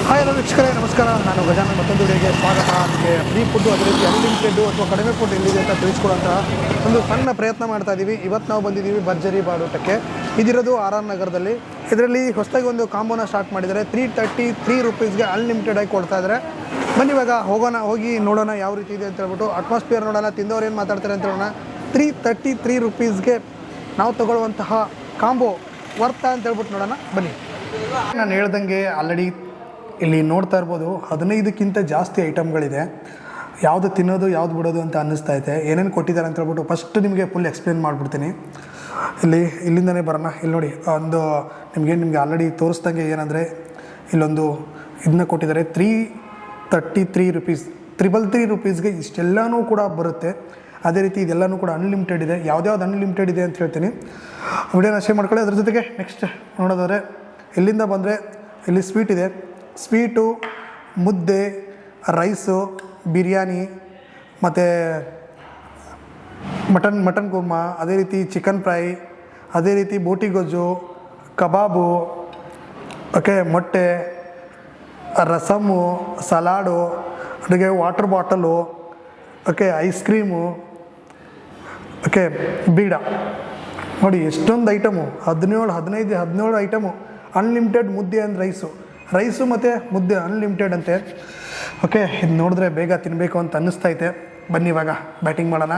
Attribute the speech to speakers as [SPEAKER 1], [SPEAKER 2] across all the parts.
[SPEAKER 1] Hi hello ವೀಕ್ಷಕರೇ ನಮಸ್ಕಾರ. ನಾನು ಗಜಾನನ್ ಮತ್ತೊಂದು ವಿಡಿಯೋಗೆ ಸ್ವಾಗತ. ಅದಕ್ಕೆ ಫ್ರೀ ಫುಡ್ಡು ಅದೇ ರೀತಿ ಅನ್ಲಿಮಿಟೆಡ್ಡು ಅಥವಾ ಕಡಿಮೆ ಫುಡ್ ಎಲ್ಲಿದೆ ಅಂತ ತಿಳಿಸ್ಕೊಡುವಂಥ ಒಂದು ಸಣ್ಣ ಪ್ರಯತ್ನ ಮಾಡ್ತಾ ಇದ್ದೀವಿ. ಇವತ್ತು ನಾವು ಬಂದಿದ್ದೀವಿ ಭರ್ಜರಿ ಬಾಡೂಟಕ್ಕೆ. ಇದಿರೋದು RR ನಗರದಲ್ಲಿ. ಇದರಲ್ಲಿ ಹೊಸದಾಗಿ ಒಂದು ಕಾಂಬೋನ ಸ್ಟಾರ್ಟ್ ಮಾಡಿದ್ದಾರೆ. 333 ರೂಪೀಸ್ಗೆ ಅನ್ಲಿಮಿಟೆಡ್ ಆಗಿ ಕೊಡ್ತಾ ಇದ್ದಾರೆ. ಬನ್ನಿ ಇವಾಗ ಹೋಗಿ ನೋಡೋಣ ಯಾವ ರೀತಿ ಇದೆ ಅಂತ ಹೇಳ್ಬಿಟ್ಟು. ಅಟ್ಮಾಸ್ಫಿಯರ್ ನೋಡೋಣ, ತಿಂದವ್ರು ಏನು ಮಾತಾಡ್ತಾರೆ ಅಂತ ಹೇಳೋಣ. 333 ರೂಪೀಸ್ಗೆ ನಾವು ತಗೊಳ್ಳುವಂತಹ ಕಾಂಬೋ ವರ್ತಾ ಅಂತ ಹೇಳ್ಬಿಟ್ಟು ನೋಡೋಣ ಬನ್ನಿ. ನಾನು ಹೇಳ್ದಂಗೆ ಆಲ್ರೆಡಿ ಇಲ್ಲಿ ನೋಡ್ತಾ ಇರ್ಬೋದು 15ಕ್ಕಿಂತ ಜಾಸ್ತಿ ಐಟಮ್ಗಳಿದೆ. ಯಾವುದು ತಿನ್ನೋದು ಯಾವುದು ಬಿಡೋದು ಅಂತ ಅನ್ನಿಸ್ತೈತೆ. ಏನೇನು ಕೊಟ್ಟಿದ್ದಾರೆ ಅಂತ ಹೇಳ್ಬಿಟ್ಟು ಫಸ್ಟ್ ನಿಮಗೆ ಫುಲ್ ಎಕ್ಸ್ಪ್ಲೇನ್ ಮಾಡಿಬಿಡ್ತೀನಿ. ಇಲ್ಲಿಂದನೇ ಬರೋಣ. ಇಲ್ಲಿ ನೋಡಿ, ನಿಮಗೆ ಆಲ್ರೆಡಿ ತೋರಿಸ್ದಂಗೆ ಏನಂದರೆ ಇಲ್ಲೊಂದು ಇದನ್ನ ಕೊಟ್ಟಿದ್ದಾರೆ. 333 ರೂಪೀಸ್, 333 ರೂಪೀಸ್ಗೆ ಇಷ್ಟೆಲ್ಲನೂ ಕೂಡ ಬರುತ್ತೆ. ಅದೇ ರೀತಿ ಇದೆಲ್ಲನೂ ಕೂಡ ಅನ್ಲಿಮಿಟೆಡ್ ಇದೆ. ಯಾವ್ದ್ಯಾವ್ದು ಅನ್ಲಿಮಿಟೆಡ್ ಇದೆ ಅಂತ ಹೇಳ್ತೀನಿ. ವಿಡಿಯೋನ ಶೇರ್ ಮಾಡ್ಕೊಳ್ಳಿ. ಅದ್ರ ಜೊತೆಗೆ ನೆಕ್ಸ್ಟ್ ನೋಡೋದಾದರೆ ಇಲ್ಲಿಂದ ಬಂದರೆ ಇಲ್ಲಿ ಸ್ವೀಟ್ ಇದೆ. ಸ್ವೀಟು, ಮುದ್ದೆ, ರೈಸು, ಬಿರಿಯಾನಿ, ಮತ್ತು ಮಟನ್ ಕುರ್ಮಾ, ಅದೇ ರೀತಿ ಚಿಕನ್ ಫ್ರೈ, ಅದೇ ರೀತಿ ಬೋಟಿ ಗೊಜ್ಜು, ಕಬಾಬು, ಓಕೆ, ಮೊಟ್ಟೆ, ರಸಮ್ಮು, ಸಲಾಡು, ಅಡುಗೆ water bottle, okay, ice cream, okay, ಬೀಡ. ನೋಡಿ ಎಷ್ಟೊಂದು ಐಟಮು, 17 ಐಟಮು. ಅನ್ಲಿಮಿಟೆಡ್ ಮುದ್ದೆ ಆ್ಯಂಡ್ ರೈಸು ಮತ್ತು ಮುದ್ದೆ ಅನ್ಲಿಮಿಟೆಡ್ ಅಂತೆ. ಓಕೆ, ಇದು ನೋಡಿದ್ರೆ ಬೇಗ ತಿನ್ನಬೇಕು ಅಂತ ಅನ್ನಿಸ್ತೈತೆ. ಬನ್ನಿ ಇವಾಗ ಬ್ಯಾಟಿಂಗ್ ಮಾಡೋಣ.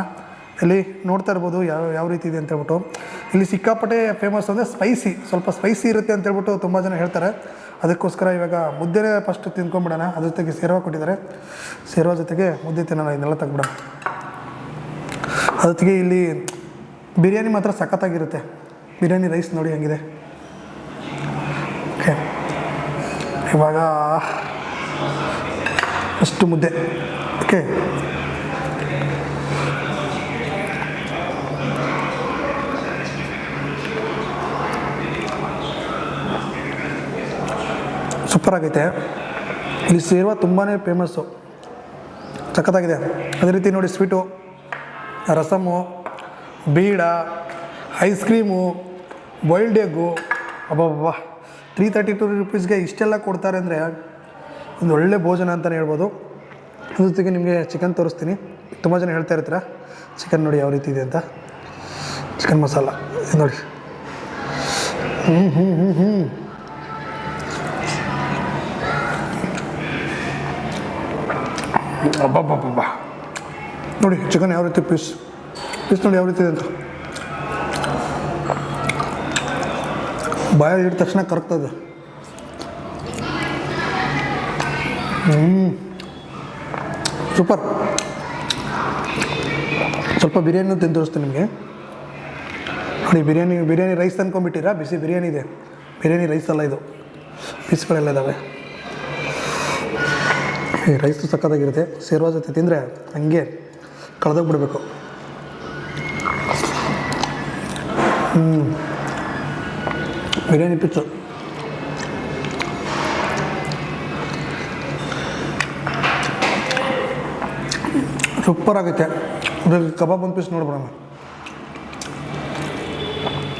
[SPEAKER 1] ಇಲ್ಲಿ ನೋಡ್ತಾ ಇರ್ಬೋದು ಯಾವ ರೀತಿ ಇದೆ ಅಂತ ಹೇಳ್ಬಿಟ್ಟು. ಇಲ್ಲಿ ಸಿಕ್ಕಾಪಟ್ಟೆ ಫೇಮಸ್ ಅಂದರೆ ಸ್ವಲ್ಪ ಸ್ಪೈಸಿ ಇರುತ್ತೆ ಅಂತ ಹೇಳ್ಬಿಟ್ಟು ತುಂಬ ಜನ ಹೇಳ್ತಾರೆ. ಅದಕ್ಕೋಸ್ಕರ ಇವಾಗ ಮುದ್ದೆನೇ ಫಸ್ಟ್ ತಿನ್ಕೊಂಬಿಡೋಣ. ಅದ್ರ ಜೊತೆಗೆ ಸೇರ್ವ ಕೊಟ್ಟಿದ್ದಾರೆ. ಸೇರ್ವ ಜೊತೆಗೆ ಮುದ್ದೆ ತಿನ್ನೋಣ. ಇದನ್ನೆಲ್ಲ ತೆಗ್ಬಿಡೋಣ. ಅದ್ರ ಜೊತೆಗೆ ಇಲ್ಲಿ ಬಿರಿಯಾನಿ ಮಾತ್ರ ಸಖತ್ತಾಗಿರುತ್ತೆ. ಬಿರಿಯಾನಿ ರೈಸ್ ನೋಡಿ ಹೆಂಗಿದೆ. ಓಕೆ, ಇವಾಗ ಅಷ್ಟು ಮುದ್ದೆ. ಓಕೆ, ಸೂಪರ್ ಆಗೈತೆ. ಇಲ್ಲಿ ಸೇರ್ವ ತುಂಬಾ ಫೇಮಸ್ಸು, ಸಖತ್ತಾಗಿದೆ. ಅದೇ ರೀತಿ ನೋಡಿ ಸ್ವೀಟು, ರಸಮ್ಮು, ಬೀಡ, ಐಸ್ ಕ್ರೀಮು, ಬಾಯ್ಲ್ಡ್ ಎಗ್ಗು. ಅಬ್ಬಬ್ಬಾ, 332 ರೂಪೀಸ್ಗೆ ಇಷ್ಟೆಲ್ಲ ಕೊಡ್ತಾರೆ ಅಂದರೆ ಒಂದು ಒಳ್ಳೆ ಭೋಜನ ಅಂತಲೇ ಹೇಳ್ಬೋದು. ಅದ್ರ ಜೊತೆಗೆ ನಿಮಗೆ ಚಿಕನ್ ತೋರಿಸ್ತೀನಿ. ತುಂಬ ಜನ ಹೇಳ್ತಾ ಇರ್ತೀರ ಚಿಕನ್ ನೋಡಿ ಯಾವ ರೀತಿ ಇದೆ ಅಂತ. ಚಿಕನ್ ಮಸಾಲ ನೋಡಿ. ಅಬ್ಬಬ್ಬಬ್ಬ, ನೋಡಿ ಚಿಕನ್ ಯಾವ ರೀತಿ ಪೀಸ್ ನೋಡಿ ಯಾವ ರೀತಿ ಇದೆ ಅಂತ. ಬಾಯಲ್ಲಿ ಇಟ್ಟ ತಕ್ಷಣ ಕರಗ್ತದೆ. ಸೂಪರ್. ಸ್ವಲ್ಪ ಬಿರಿಯಾನಿನೂ ತಿಂದು ತೋರಿಸ್ತೀನಿ ನಿಮಗೆ. ನೋಡಿ ಬಿರಿಯಾನಿ ರೈಸ್ ಅಂದ್ಕೊಂಡ್ಬಿಟ್ಟಿರಾ? ಬಿಸಿ ಬಿರಿಯಾನಿ ಇದೆ. ಬಿರಿಯಾನಿ ರೈಸ್ ಅಲ್ಲ, ಇದು ಪೀಸ್ಗಳೆಲ್ಲ ಇದ್ದಾವೆ. ಈ ರೈಸು ಸಕ್ಕತ್ತಾಗಿರುತ್ತೆ. ಸೇರ್ವ ಜೊತೆ ತಿಂದರೆ ಹಂಗೆ ಕಳೆದೋಗ್ಬಿಡ್ಬೇಕು. ಬಿರಿಯಾನಿ ಪಿಚ್ಚು ಸೂಪರ್ ಆಗುತ್ತೆ. ಅದ್ರಲ್ಲಿ ಕಬಾಬ್ ಒಂದು ಪೀಸ್ ನೋಡ್ಬಿಡೋಣ.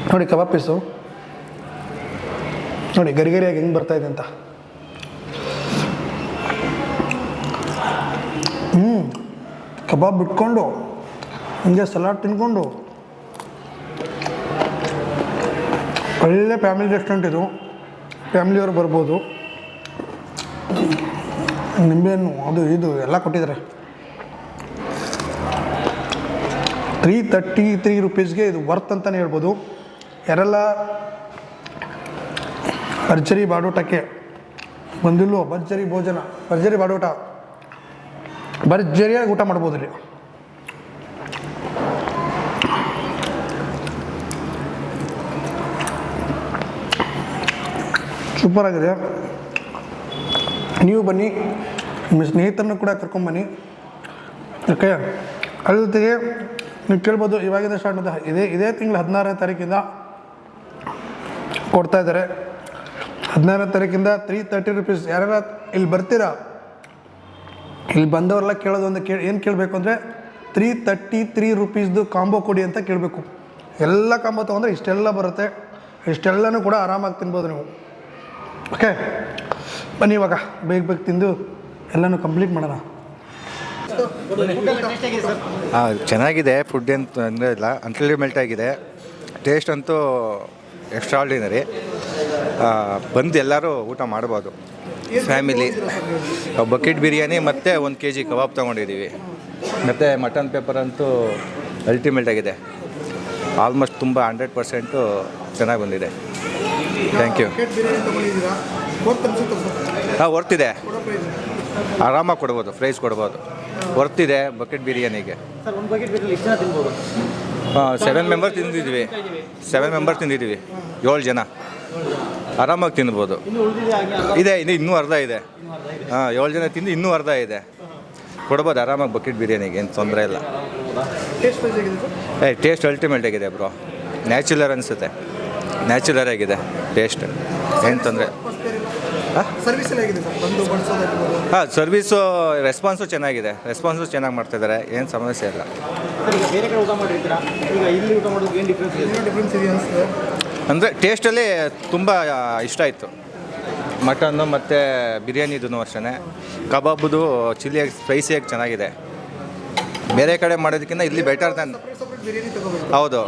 [SPEAKER 1] ನೋಡಿ ಕಬಾಬ್ ಪೀಸು ನೋಡಿ ಗರಿಗರಿಯಾಗಿ ಹೆಂಗೆ ಬರ್ತಾಯಿದೆ ಅಂತ. ಕಬಾಬ್ ಬಿಟ್ಕೊಂಡು ಹಿಂಗೆ ಸಲಾಡ್ ತಿನ್ಕೊಂಡು ಒಳ್ಳೆ ಫ್ಯಾಮಿಲಿ ರೆಸ್ಟೋರೆಂಟ್ ಇದು. ಫ್ಯಾಮಿಲಿಯವರು ಬರ್ಬೋದು. ನಿಂಬೆಹಣ್ಣು ಅದು ಇದು ಎಲ್ಲ ಕೊಟ್ಟಿದ್ದಾರೆ. 333 ರೂಪೀಸ್ಗೆ ಇದು ವರ್ತ್ ಅಂತಲೇ ಹೇಳ್ಬೋದು. ಯಾರೆಲ್ಲ ಭರ್ಜರಿ ಬಾಡೂಟಕ್ಕೆ ಬಂದಿಲ್ಲೋ, ಭರ್ಜರಿ ಭೋಜನ, ಭರ್ಜರಿ ಬಾಡೂಟ, ಭರ್ಜರಿಯಾಗಿ ಊಟ ಮಾಡ್ಬೋದು ರೀ. ಸೂಪರ್ ಆಗಿದೆ. ನೀವು ಬನ್ನಿ, ನಿಮ್ಮ ಸ್ನೇಹಿತರನ್ನು ಕೂಡ ಕರ್ಕೊಂಬನ್ನಿ. ಓಕೆ, ಅದ್ರ ಜೊತೆಗೆ ನೀವು ಕೇಳ್ಬೋದು ಇವಾಗಿಂದ ಸ್ಟಾರ್ಟ್ ಅಂತ. ಇದೇ ತಿಂಗಳು 16ನೇ ತಾರೀಕಿಂದ ಕೊಡ್ತಾ ಇದ್ದಾರೆ. 16ನೇ ತಾರೀಕಿಂದ 330 ರೂಪೀಸ್. ಯಾರೆಲ್ಲ ಇಲ್ಲಿ ಬರ್ತೀರಾ, ಇಲ್ಲಿ ಬಂದವರೆಲ್ಲ ಕೇಳೋದು ಒಂದು ಏನು ಕೇಳಬೇಕು ಅಂದರೆ 333 ರೂಪೀಸ್ದು ಕಾಂಬೋ ಕೊಡಿ ಅಂತ ಕೇಳಬೇಕು. ಎಲ್ಲ ಕಾಂಬೋ ತೊಗೊಂಡ್ರೆ ಇಷ್ಟೆಲ್ಲ ಬರುತ್ತೆ. ಇಷ್ಟೆಲ್ಲನೂ ಕೂಡ ಆರಾಮಾಗಿ ತಿನ್ಬೋದು ನೀವು. ಓಕೆ, ಬನ್ನಿ ಇವಾಗ ಬೇಗ ಬೇಗ ತಿಂದು ಎಲ್ಲನೂ ಕಂಪ್ಲೀಟ್ ಮಾಡೋಣ.
[SPEAKER 2] ಚೆನ್ನಾಗಿದೆ. ಫುಡ್ ಏನು ತೊಂದರೆ ಇಲ್ಲ, ಅನ್ಲಿಮಿಟೆಡ್ ಆಗಿದೆ. ಟೇಸ್ಟ್ ಅಂತೂ ಎಕ್ಸ್ಟ್ರಾರ್ಡಿನರಿ. ಬಂದು ಎಲ್ಲರೂ ಊಟ ಮಾಡ್ಬೋದು. ಫ್ಯಾಮಿಲಿ ಬಕೆಟ್ ಬಿರಿಯಾನಿ ಮತ್ತು 1 kg ಕಬಾಬ್ ತೊಗೊಂಡಿದ್ದೀವಿ. ಮತ್ತು ಮಟನ್ ಪೇಪರ್ ಅಂತೂ ಅಲ್ಟಿಮೇಟ್ ಆಗಿದೆ. ಆಲ್ಮೋಸ್ಟ್ ತುಂಬ 100% ಚೆನ್ನಾಗಿ ಬಂದಿದೆ. Thank you. ವರ್ತಿದೆ, ಆರಾಮಾಗಿ ಕೊಡ್ಬೋದು, ಪ್ರೈಸ್ ಕೊಡ್ಬೋದು. ವರ್ತಿದೆ ಬಕೆಟ್ ಬಿರಿಯಾನಿಗೆ. 7 ಮೆಂಬರ್ ತಿಂದಿದ್ದೀವಿ. 7 ಮೆಂಬರ್ ತಿಂದಿದ್ದೀವಿ. 7 ಜನ ಆರಾಮಾಗಿ ತಿನ್ಬೋದು. ಇದೆ, ಇನ್ನೂ ಅರ್ಧ ಇದೆ. 7 ಜನ ತಿಂದು ಇನ್ನೂ ಅರ್ಧ ಇದೆ. ಕೊಡ್ಬೋದು ಆರಾಮಾಗಿ ಬಕೆಟ್ ಬಿರಿಯಾನಿಗೆ, ಏನು ತೊಂದರೆ ಇಲ್ಲ. ಟೇಸ್ಟ್ ಅಲ್ಟಿಮೇಟ್ ಆಗಿದೆ ಬ್ರೋ. ನ್ಯಾಚುರಲ್ ಅನಿಸುತ್ತೆ, ನ್ಯಾಚುರಲ್ ಆಗಿದೆ ಟೇಸ್ಟ್, ಏನು ತೊಂದರೆ. ಸರ್ವಿಸು ರೆಸ್ಪಾನ್ಸು ಚೆನ್ನಾಗಿದೆ. ರೆಸ್ಪಾನ್ಸು ಚೆನ್ನಾಗಿ ಮಾಡ್ತಾಯಿದ್ದಾರೆ, ಏನು ಸಮಸ್ಯೆ ಇಲ್ಲ. ಅಂದರೆ ಟೇಸ್ಟಲ್ಲಿ ತುಂಬ ಇಷ್ಟ ಆಯಿತು. ಮಟನ್ನು ಮತ್ತು ಬಿರಿಯಾನಿದು ಅಷ್ಟೇ. ಕಬಾಬ್ದು ಚಿಲ್ಲಿಯಾಗಿ ಸ್ಪೈಸಿಯಾಗಿ ಚೆನ್ನಾಗಿದೆ. ಬೇರೆ ಕಡೆ ಮಾಡೋದಕ್ಕಿಂತ ಇಲ್ಲಿ ಬೆಟರ್ ದನ್. ಹೌದು,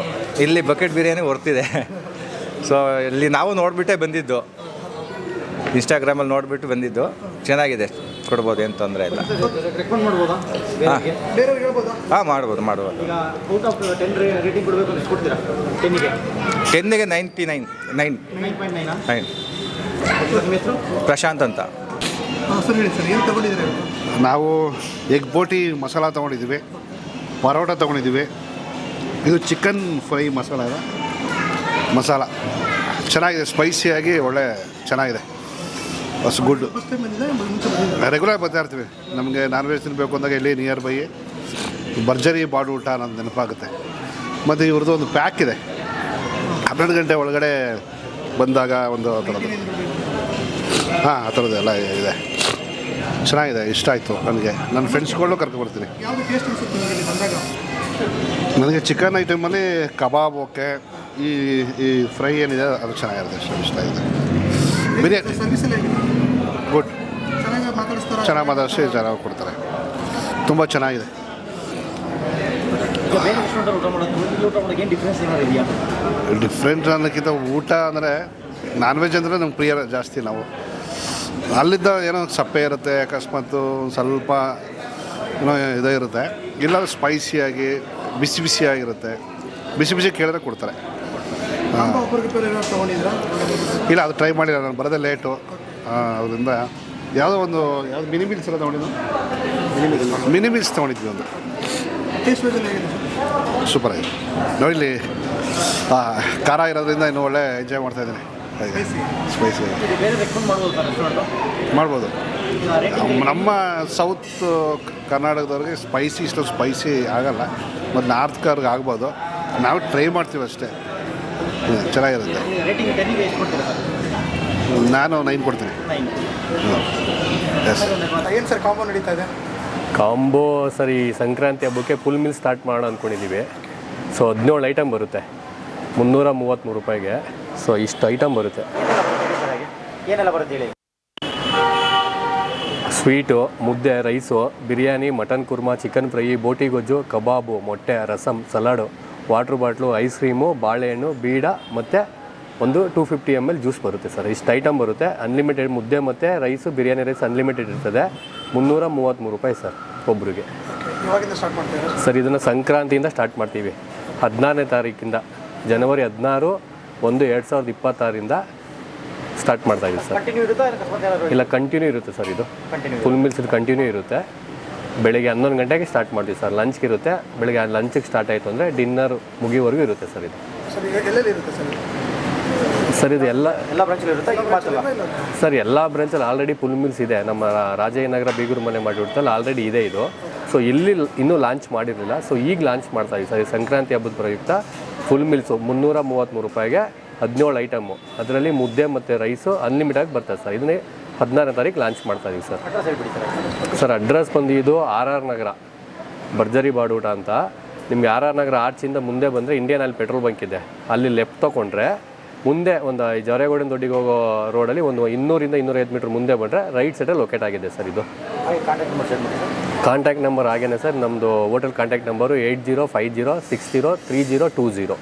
[SPEAKER 2] ಇಲ್ಲಿ ಬಕೆಟ್ ಬಿರಿಯಾನಿ ವರ್ತಿದೆ. ಸೊ ಇಲ್ಲಿ ನಾವು ನೋಡಿಬಿಟ್ಟೇ ಬಂದಿದ್ದು, ಇನ್ಸ್ಟಾಗ್ರಾಮಲ್ಲಿ ನೋಡಿಬಿಟ್ಟು ಬಂದಿದ್ದು. ಚೆನ್ನಾಗಿದೆ, ಕೊಡ್ಬೋದು, ಏನು ತೊಂದರೆ ಇಲ್ಲ. ಹಾಂ ಮಾಡ್ಬೋದು. 10ಗೆ 99.9. ಪ್ರಶಾಂತ್ ಅಂತ.
[SPEAKER 3] ನಾವು ಎಗ್ ಬೋಟಿ ಮಸಾಲ ತೊಗೊಂಡಿದ್ದೀವಿ, ಪರೋಟ ತೊಗೊಂಡಿದ್ದೀವಿ. ಇದು ಚಿಕನ್ ಫ್ರೈ ಮಸಾಲ ಚೆನ್ನಾಗಿದೆ, ಸ್ಪೈಸಿಯಾಗಿ ಒಳ್ಳೆ ಚೆನ್ನಾಗಿದೆ. ಅಷ್ಟು ಗುಡ್. ರೆಗ್ಯುಲರ್ ಬರ್ತಾ ಇರ್ತೀವಿ. ನಮಗೆ ನಾನ್ ವೆಜ್ ತಿನ್ನಬೇಕು ಅಂದಾಗ ಇಲ್ಲಿ ನಿಯರ್ ಬೈ ಭರ್ಜರಿ ಬಾಡೂಟ ಅನ್ನೋದು ನೆನಪಾಗುತ್ತೆ. ಮತ್ತು ಇವ್ರದ್ದು ಒಂದು ಪ್ಯಾಕ್ ಇದೆ, 12 ಗಂಟೆ ಒಳಗಡೆ ಬಂದಾಗ ಒಂದು ಥರದ್ದು. ಹಾಂ, ಆ ಥರದ್ದು ಎಲ್ಲ ಇದೆ. ಚೆನ್ನಾಗಿದೆ, ಇಷ್ಟ ಆಯಿತು ನನಗೆ. ನನ್ನ ಫ್ರೆಂಡ್ಸ್ಗಳು ಕರ್ಕೊಬರ್ತೀನಿ. ನನಗೆ ಚಿಕನ್ ಐಟಮಲ್ಲಿ ಕಬಾಬ್ ಓಕೆ, ಈ ಫ್ರೈ ಏನಿದೆ ಅದು ಚೆನ್ನಾಗಿರುತ್ತೆ, ಇಷ್ಟ ಆಗಿದೆ. ಬಿರಿಯಾನಿ ಗುಡ್, ಚೆನ್ನಾಗಿ ಮಾತಾಡಿಸಿ ಚೆನ್ನಾಗಿ ಕೊಡ್ತಾರೆ, ತುಂಬ ಚೆನ್ನಾಗಿದೆ. ಡಿಫ್ರೆಂಟ್ ಅನ್ನೋಕ್ಕಿಂತ ಊಟ ಅಂದರೆ ನಾನ್ ವೆಜ್ ಅಂದರೆ ನಮ್ಗೆ ಪ್ರಿಯ ಜಾಸ್ತಿ. ನಾವು ಅಲ್ಲಿದ್ದ ಏನೋ ಸಪ್ಪೆ ಇರುತ್ತೆ, ಅಕಸ್ಮಾತ್ ಸ್ವಲ್ಪ ಏನೋ ಇದೇ ಇರುತ್ತೆ. ಇಲ್ಲ ಸ್ಪೈಸಿಯಾಗಿ ಬಿಸಿಯಾಗಿರುತ್ತೆ. ಬಿಸಿ ಕೇಳಿದ್ರೆ ಕೊಡ್ತಾರೆ. ಇಲ್ಲ, ಅದು ಟ್ರೈ ಮಾಡಿಲ್ಲ, ನಾನು ಬರೋದೇ ಲೇಟು. ಅದರಿಂದ ಯಾವುದೋ ಒಂದು ಮಿನಿ ಮೀಲ್ಸ್ ಎಲ್ಲ ತೊಗೊಂಡಿದ್ದು. ಮಿನಿ ಮೀಲ್ಸ್ ತೊಗೊಂಡಿದ್ವಿ ಒಂದು. ಸೂಪರ್ ಆಗಿದೆ ನೋಡಿಲಿ. ಖಾರ ಇರೋದ್ರಿಂದ ಇನ್ನೂ ಒಳ್ಳೆ ಎಂಜಾಯ್ ಮಾಡ್ತಾಯಿದ್ದೀನಿ. ಸ್ಪೈಸಿ ಮಾಡ್ಬೋದು. ನಮ್ಮ ಸೌತ್ ಕರ್ನಾಟಕದವ್ರಿಗೆ ಇಷ್ಟೊಂದು ಸ್ಪೈಸಿ ಆಗಲ್ಲ, ಮತ್ತು ನಾರ್ತ್ ಕರ್ಗೆ ಆಗ್ಬೋದು. ನಾವು ಟ್ರೈ ಮಾಡ್ತೀವಿ ಅಷ್ಟೇ. ಚೆನ್ನಾಗಿರುತ್ತೆ. ನಾನು 9 ಕೊಡ್ತೀನಿ.
[SPEAKER 1] ಏನು ಸರ್ ಕಾಂಬೋ ನಡೀತಾ ಇದೆ?
[SPEAKER 4] ಕಾಂಬೋ ಸರ್, ಈ ಸಂಕ್ರಾಂತಿ ಹಬ್ಬಕ್ಕೆ ಫುಲ್ ಮೀಲ್ ಸ್ಟಾರ್ಟ್ ಮಾಡೋಣ ಅಂದ್ಕೊಂಡಿದ್ದೀವಿ. ಸೊ 17 ಐಟಮ್ ಬರುತ್ತೆ, 333 ರೂಪಾಯಿಗೆ. ಸೊ ಇಷ್ಟು ಐಟಮ್ ಬರುತ್ತೆ.
[SPEAKER 5] ಏನೆಲ್ಲ ಬರುತ್ತೆ ಹೇಳಿ?
[SPEAKER 4] ಸ್ವೀಟು, ಮುದ್ದೆ, rice, biryani, mutton korma, chicken fry, ಬೋಟಿ ಗೊಜ್ಜು, ಕಬಾಬು, ಮೊಟ್ಟೆ, ರಸಮ್, salad, water bottle, ice cream, ಬಾಳೆಹಣ್ಣು, ಬೀಡ ಮತ್ತು ಒಂದು 250 ml ಜ್ಯೂಸ್ ಬರುತ್ತೆ ಸರ್. ಇಷ್ಟು ಐಟಮ್ ಬರುತ್ತೆ. ಅನ್ಲಿಮಿಟೆಡ್ ಮುದ್ದೆ ಮತ್ತು ರೈಸು, ಬಿರಿಯಾನಿ ರೈಸ್ ಅನ್ಲಿಮಿಟೆಡ್ ಇರ್ತದೆ. 333 ರೂಪಾಯಿ ಸರ್ ಒಬ್ರಿಗೆ. ಸರ್ ಇದನ್ನು ಸಂಕ್ರಾಂತಿಯಿಂದ ಸ್ಟಾರ್ಟ್ ಮಾಡ್ತೀವಿ. 14ನೇ ತಾರೀಕಿಂದ, ಜನವರಿ 16/1/2026 ಸ್ಟಾರ್ಟ್ ಮಾಡ್ತಾಯಿದ್ದೀವಿ ಸರ್. ಇಲ್ಲ, ಕಂಟಿನ್ಯೂ ಇರುತ್ತೆ ಸರ್. ಇದು ಫುಲ್ ಮೀಲ್ಸ್ ಇದು ಕಂಟಿನ್ಯೂ ಇರುತ್ತೆ. ಬೆಳಗ್ಗೆ 11 ಗಂಟೆಗೆ ಸ್ಟಾರ್ಟ್ ಮಾಡ್ತೀವಿ ಸರ್. ಲಂಚ್ಗೆ ಇರುತ್ತೆ. ಬೆಳಗ್ಗೆ ಲಂಚಿಗೆ ಸ್ಟಾರ್ಟ್ ಆಯಿತು ಅಂದರೆ ಡಿನ್ನರ್ ಮುಗಿಯುವವರೆಗೂ ಇರುತ್ತೆ ಸರ್. ಇದು ಸರ್ ಇದು ಎಲ್ಲ
[SPEAKER 5] ಬ್ರಾಂಚಲ್ಲಿ ಇರುತ್ತೆ
[SPEAKER 4] ಸರ್. ಎಲ್ಲ ಬ್ರಾಂಚಲ್ಲಿ ಆಲ್ರೆಡಿ ಫುಲ್ ಮೀಲ್ಸ್ ಇದೆ. ನಮ್ಮ ರಾಜಯ್ಯನಗರ ಬೀಗೂರು ಮನೆ ಮಾಡಿಬಿಡ್ತಲ್ಲ, ಆಲ್ರೆಡಿ ಇದೆ ಇದು. ಸೊ ಇಲ್ಲಿ ಇನ್ನೂ ಲಾಂಚ್ ಮಾಡಿರಲಿಲ್ಲ. ಸೊ ಈಗ ಲಾಂಚ್ ಮಾಡ್ತಾಯಿದ್ದೀವಿ ಸರ್. ಈ ಸಂಕ್ರಾಂತಿ ಹಬ್ಬದ ಪ್ರಯುಕ್ತ ಫುಲ್ ಮೀಲ್ಸು 333 ರೂಪಾಯಿಗೆ 17 ಐಟಮು. ಅದರಲ್ಲಿ ಮುದ್ದೆ ಮತ್ತು ರೈಸು ಅನ್ಲಿಮಿಟಾಗಿ ಬರ್ತದೆ ಸರ್. ಇದನ್ನೇ 16ನೇ ತಾರೀಕು ಲಾಂಚ್ ಮಾಡ್ತಾಯಿದ್ದೀವಿ ಸರ್. ಸರ್ ಅಡ್ರೆಸ್ ಬಂದು ಇದು RR ನಗರ ಭರ್ಜರಿ ಬಾಡೂಟ ಅಂತ. ನಿಮಗೆ RR ನಗರ ಆರ್ಚಿಂದ ಮುಂದೆ ಬಂದರೆ ಇಂಡಿಯನ್ ಆಯಿಲ್ ಪೆಟ್ರೋಲ್ ಬಂಕ್ ಇದೆ. ಅಲ್ಲಿ ಲೆಫ್ಟ್ ತೊಗೊಂಡ್ರೆ ಮುಂದೆ ಒಂದು ಜವರೇಗೌಡನ ದೊಡ್ಡಿಗೆ ಹೋಗೋ ರೋಡಲ್ಲಿ ಒಂದು 200-205 ಮೀಟ್ರ್ ಮುಂದೆ ಬಂದರೆ ರೈಟ್ ಸೈಡಲ್ಲಿ ಲೊಕೇಟ್ ಆಗಿದೆ ಸರ್ ಇದು.
[SPEAKER 5] ಹಾಗೆ ಕಾಂಟ್ಯಾಕ್ಟ್ ನಂಬರ್ ಶೇರ್ ಮಾಡಿ ಸರ್.
[SPEAKER 4] ಕಾಂಟ್ಯಾಕ್ಟ್ ನಂಬರ್ ಹಾಗೇನೆ ಸರ್, ನಮ್ಮದು ಹೋಟೆಲ್ ಕಾಂಟ್ಯಾಕ್ಟ್ ನಂಬರು 8050603020.